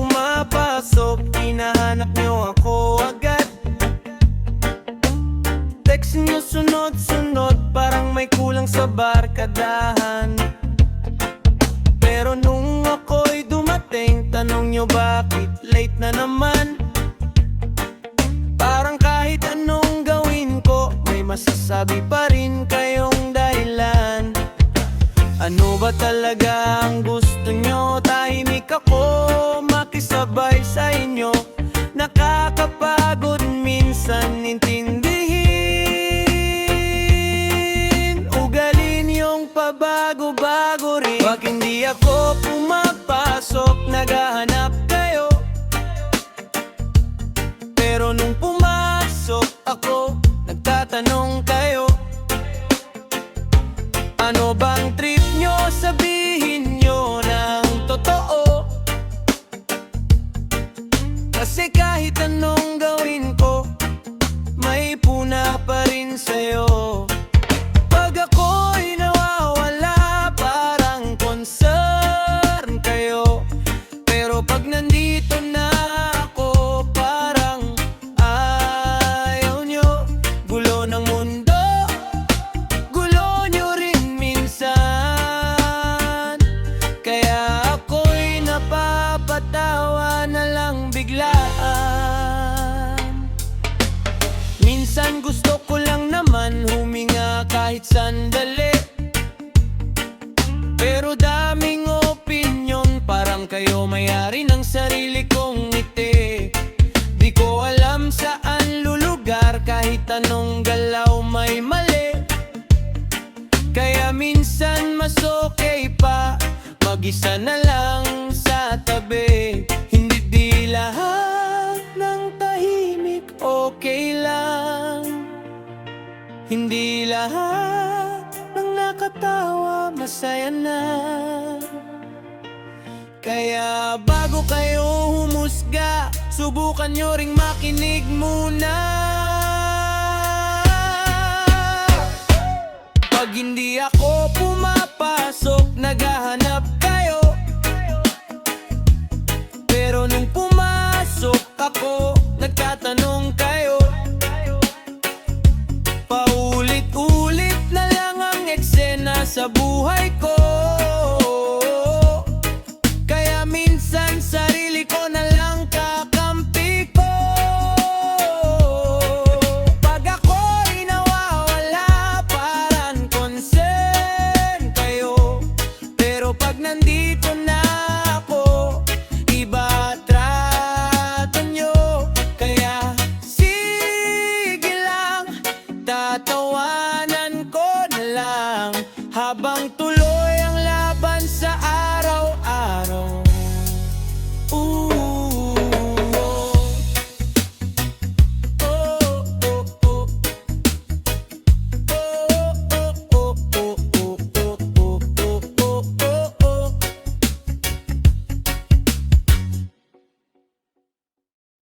pumapasok, hinahanap nyo ako agad. Text nyo sunod-sunod, parang may kulang sa barkadahan. Pero nung ako'y dumating, tanong nyo bakit late na naman. Parang kahit anong gawin ko, may masasabi pa rin kayong dahilan. Ano ba talaga ang gusto nyo? Tahimik ako, makisabay sa inyo. Nakakapagod minsan intindihin. Ugalin yung pabago-bago rin. Pag hindi ako pumapasok, naghahanap kayo. Pero nung pumasok ako, nagtatanong kayo. Ano bang trip nyo? Sabihin nyo ng totoo. Kasi kahit anong gawin ko, may puna pa rin sa'yo. Pag ako'y nawawala, parang concern kayo. Pero pag nandito na ako, parang ayaw nyo. Gulo ng mundo, gulo nyo rin minsan. Kaya ako'y napapatawa na lang biglaan. Minsan gusto ko lang naman huminga kahit sandali. Pero daming opinyon, parang kayo may-ari ng sarili kong ngiti. Di ko alam saan lulugar, kahit anong galaw may mali. Kaya minsan mas okay pa mag-isa na lang sa tabi. Hindi di lahat ng tahimik okay lang. Hindi lahat ng nakatawa masaya na. Kaya bago kayo humusga, subukan nyo ring makinig muna. Pag hindi ako pumapasok, naghahanap kayo. Pero nung pumasok ako, nagtatanong kayo. Paulit-ulit na lang ang eksena sa buhay ko. Kaya minsan sarili ko na lang kakampi ko. Pag ako'y nawawala, parang concern kayo. Pero pag nandito na ako, iba trato nyo. Kaya sige lang, tatawanan ko na lang habang